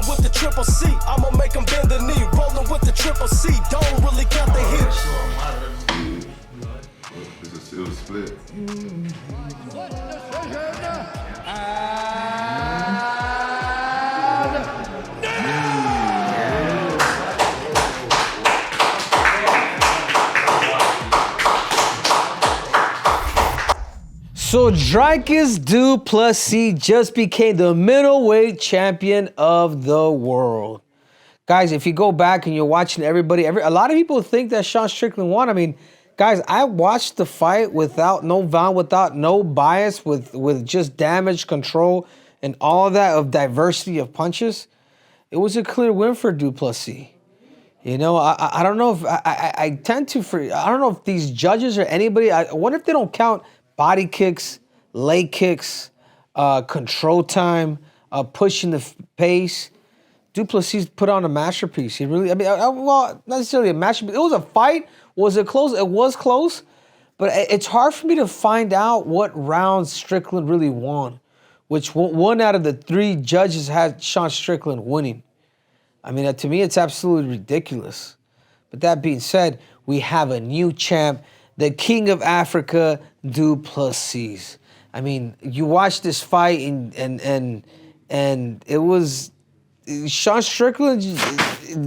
Rolling with the triple C, I'ma make him bend the knee. Rolling with the triple C, don't really count the heat. It was split. So Dricus Du Plessis just became the middleweight champion of the world. Guys, if you go back and you're watching a lot of people think that Sean Strickland won. I mean, guys, I watched the fight without no bias, with just damage control and all of that, of diversity of punches. It was a clear win for Du Plessis. You know, I don't know if I tend to I don't know if these judges or anybody. I wonder if they don't count body kicks, leg kicks, control time, pushing the pace. Du Plessis put on a masterpiece. He really, well, not necessarily a masterpiece. It was a fight. Was it close? It was close. But it's hard for me to find out what rounds Strickland really won, which one out of the 3 judges had Sean Strickland winning. I mean, to me, it's absolutely ridiculous. But that being said, we have a new champ, the King of Africa, Du Plessis. I mean, you watch this fight and it was Sean Strickland,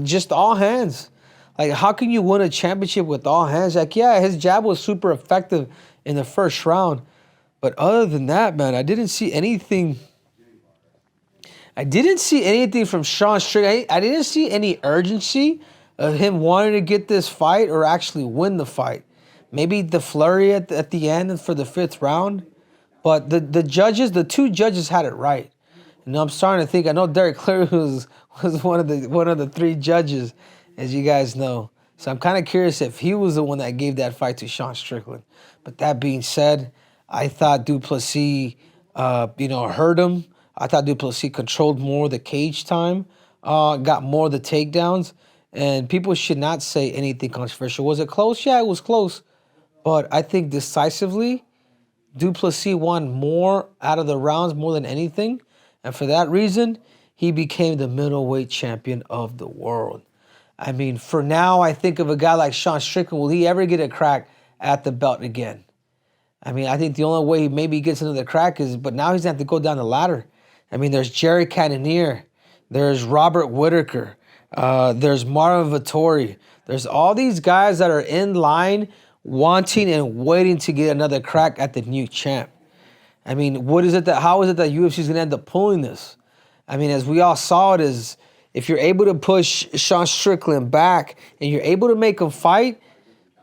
just all hands. Like, how can you win a championship with all hands? Like, yeah, his jab was super effective in the first round. But other than that, man, I didn't see anything from Sean Strickland. I didn't see any urgency of him wanting to get this fight or actually win the fight. Maybe the flurry at the end for the 5th round. But the 2 judges had it right. You know, I'm starting to think, I know Derek Cleary was one of the 3 judges, as you guys know. So I'm kind of curious if he was the one that gave that fight to Sean Strickland. But that being said, I thought Du Plessis, hurt him. I thought Du Plessis controlled more the cage time, got more of the takedowns. And people should not say anything controversial. Was it close? Yeah, it was close. But I think decisively, Du Plessis won more out of the rounds more than anything. And for that reason, he became the middleweight champion of the world. I mean, for now, I think of a guy like Sean Strickland. Will he ever get a crack at the belt again? I mean, I think the only way maybe he gets another crack is, but now he's going to have to go down the ladder. I mean, there's Jerry Cannonier. There's Robert Whittaker. There's Marvin Vettori. There's all these guys that are in line wanting and waiting to get another crack at the new champ. I mean, how is it that UFC is going to end up pulling this? I mean, as we all saw it, is if you're able to push Sean Strickland back and you're able to make him fight,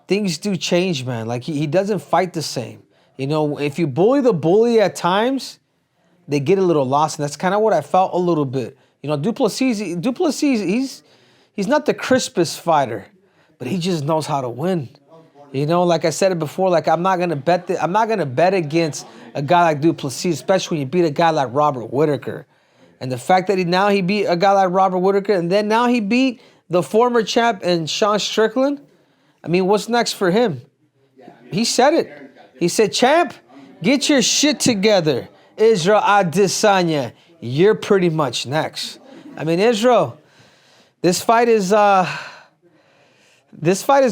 things do change, man. Like, he doesn't fight the same. You know, if you bully the bully at times, they get a little lost. And that's kind of what I felt a little bit. You know, Du Plessis, he's not the crispest fighter, but he just knows how to win. You know, like I said it before, like I'm not gonna bet against a guy like Du Plessis, especially when you beat a guy like Robert Whittaker. And the fact that he beat a guy like Robert Whittaker, and then now he beat the former champ and Sean Strickland. I mean, what's next for him? He said it. He said, "Champ, get your shit together. Israel Adesanya, you're pretty much next." I mean, Israel, this fight is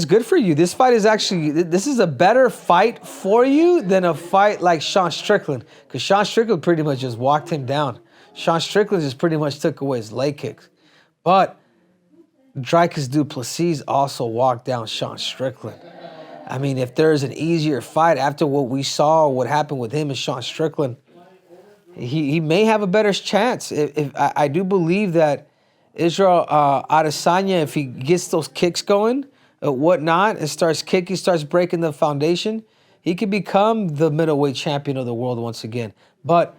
good for you. This is a better fight for you than a fight like Sean Strickland, because Sean Strickland pretty much just walked him down. Sean Strickland just pretty much took away his leg kicks. But Dricus Du Plessis also walked down Sean Strickland. I mean, if there's an easier fight after what we saw, what happened with him and Sean Strickland, he may have a better chance. If I do believe that Israel Adesanya, if he gets those kicks going, whatnot, and starts breaking the foundation, he could become the middleweight champion of the world once again. But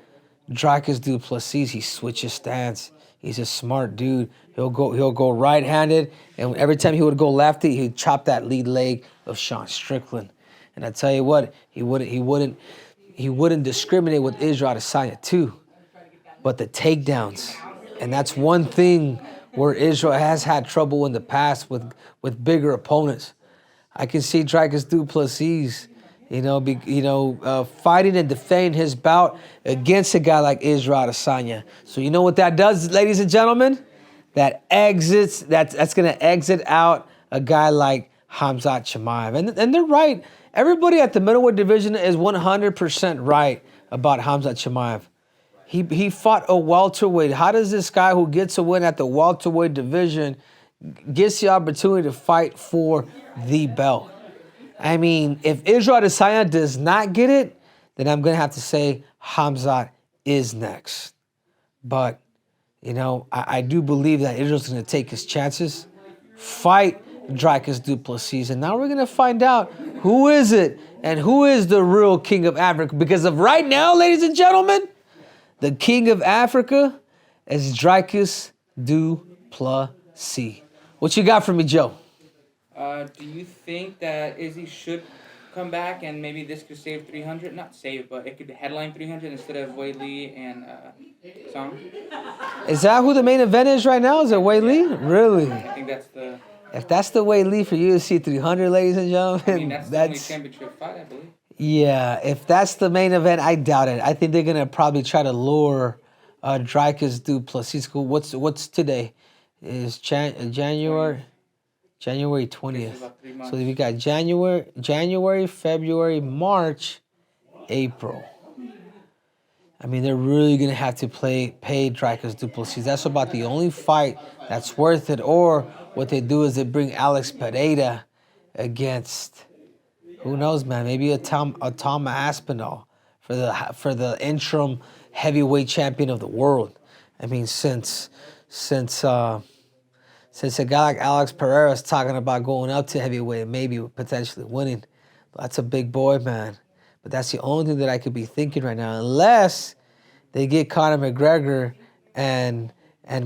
Dricus Du Plessis, he switches stance. He's a smart dude. He'll go right-handed, and every time he would go lefty, he'd chop that lead leg of Sean Strickland. And I tell you what, he wouldn't discriminate with Israel Adesanya too. But the takedowns, and that's one thing where Israel has had trouble in the past with bigger opponents. I can see Dricus Du Plessis, fighting and defending his bout against a guy like Israel Adesanya. So you know what that does, ladies and gentlemen? that exits, that's going to exit out a guy like Khamzat Chimaev. And they're right. Everybody at the middleweight division is 100% right about Khamzat Chimaev. He fought a welterweight. How does this guy who gets a win at the welterweight division gets the opportunity to fight for the belt? I mean, if Israel Adesanya does not get it, then I'm going to have to say Khamzat is next. But, you know, I do believe that Israel's going to take his chances, fight Dricus Du Plessis, and now we're going to find out who is it and who is the real king of Africa. Because of right now, ladies and gentlemen, the king of Africa is Dricus Du Plessis. What you got for me, Joe? Do you think that Izzy should come back and maybe this could save 300? Not save, but it could headline 300 instead of Wei Lee and Song? Is that who the main event is right now? Is it Wei Lee? Really? I think that's the... If that's the Wei Lee for UFC 300, ladies and gentlemen, I mean, that's the only championship fight, I believe. Yeah, if that's the main event, I doubt it. I think they're gonna probably try to lure Dricus Du Plessis. What's today? Is January 20th. So we got January, February, March, April. I mean, they're really gonna have to pay Dricus Du Plessis. That's about the only fight that's worth it. Or what they do is they bring Alex Pereira against, who knows, man? Maybe a Tom Aspinall for the interim heavyweight champion of the world. I mean, since a guy like Alex Pereira is talking about going up to heavyweight and maybe potentially winning, that's a big boy, man. But that's the only thing that I could be thinking right now, unless they get Conor McGregor and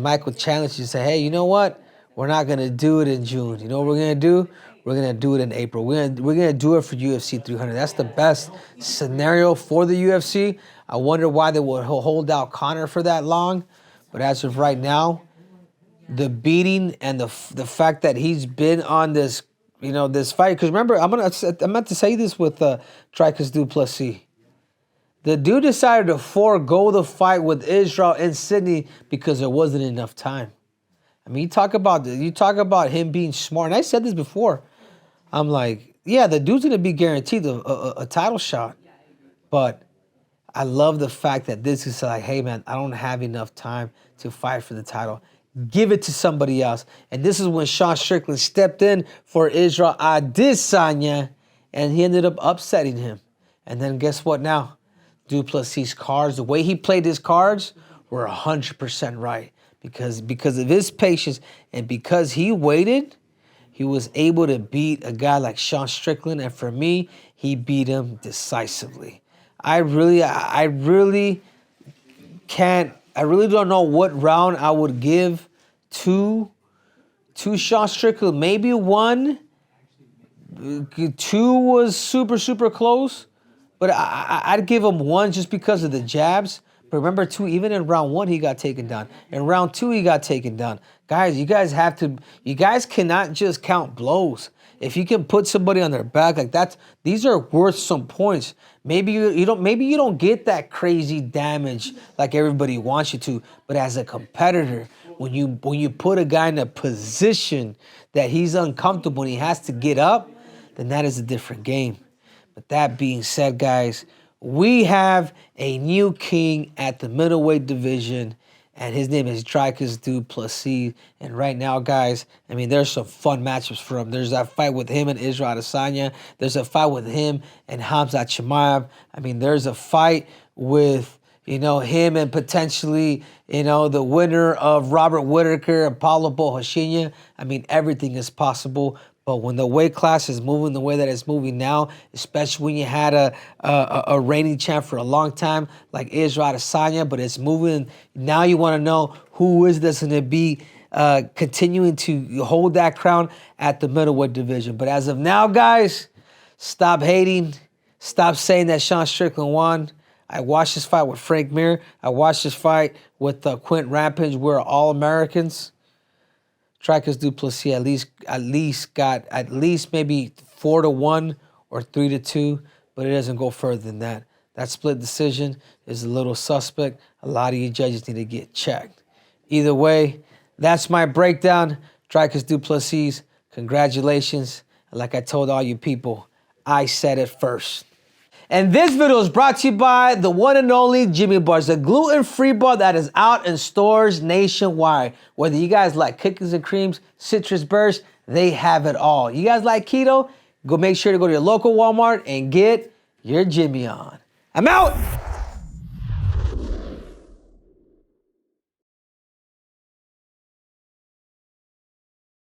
Michael Chandler to say, hey, you know what? We're not gonna do it in June. You know what we're gonna do? We're gonna do it in April. We're gonna do it for UFC 300. That's the best scenario for the UFC. I wonder why they would hold out Conor for that long. But as of right now, the beating and the fact that he's been on this, you know, this fight. Because remember, I'm meant to say this with Dricus Du Plessis. The dude decided to forego the fight with Israel in Sydney because there wasn't enough time. I mean, you talk about him being smart. And I said this before. I'm like, yeah, the dude's gonna be guaranteed a title shot, but I love the fact that this is like, hey man, I don't have enough time to fight for the title. Give it to somebody else. And this is when Sean Strickland stepped in for Israel Adesanya, and he ended up upsetting him. And then guess what now? Du Plessis' cards, the way he played his cards, were 100% right. Because of his patience and because he waited, he was able to beat a guy like Sean Strickland. And for me, he beat him decisively. I really don't know what round I would give to Sean Strickland. Maybe 1, 2 was super close, but I'd give him 1 just because of the jabs. But remember, too, even in round 1, he got taken down. In round 2, he got taken down. Guys, you guys cannot just count blows. If you can put somebody on their back like that, these are worth some points. Maybe you don't get that crazy damage like everybody wants you to. But as a competitor, when you put a guy in a position that he's uncomfortable and he has to get up, then that is a different game. But that being said, guys, we have a new king at the middleweight division, and his name is Dricus Du Plessis. And right now, guys, I mean, there's some fun matchups for him. There's that fight with him and Israel Adesanya. There's a fight with him and Khamzat Chimaev. I mean, there's a fight with, you know, him and potentially, you know, the winner of Robert Whittaker and Paulo Borrachinha. I mean, everything is possible. But when the weight class is moving the way that it's moving now, especially when you had a reigning champ for a long time like Israel Adesanya, but it's moving, now you want to know who is this going to be continuing to hold that crown at the middleweight division. But as of now, guys, stop hating. Stop saying that Sean Strickland won. I watched this fight with Frank Mir. I watched this fight with Quint Rampage. We're all Americans. Dricus Du Plessis at least got maybe 4-1 or 3-2, but it doesn't go further than that. That split decision is a little suspect. A lot of you judges need to get checked. Either way, That's my breakdown. Dricus Du Plessis, congratulations. Like I told all you people, I said it first. And this video is brought to you by the one and only Jimmy Bars, the gluten-free bar that is out in stores nationwide. Whether you guys like cookies and creams, citrus bursts, they have it all. You guys like keto? Go make sure to go to your local Walmart and get your Jimmy on. I'm out.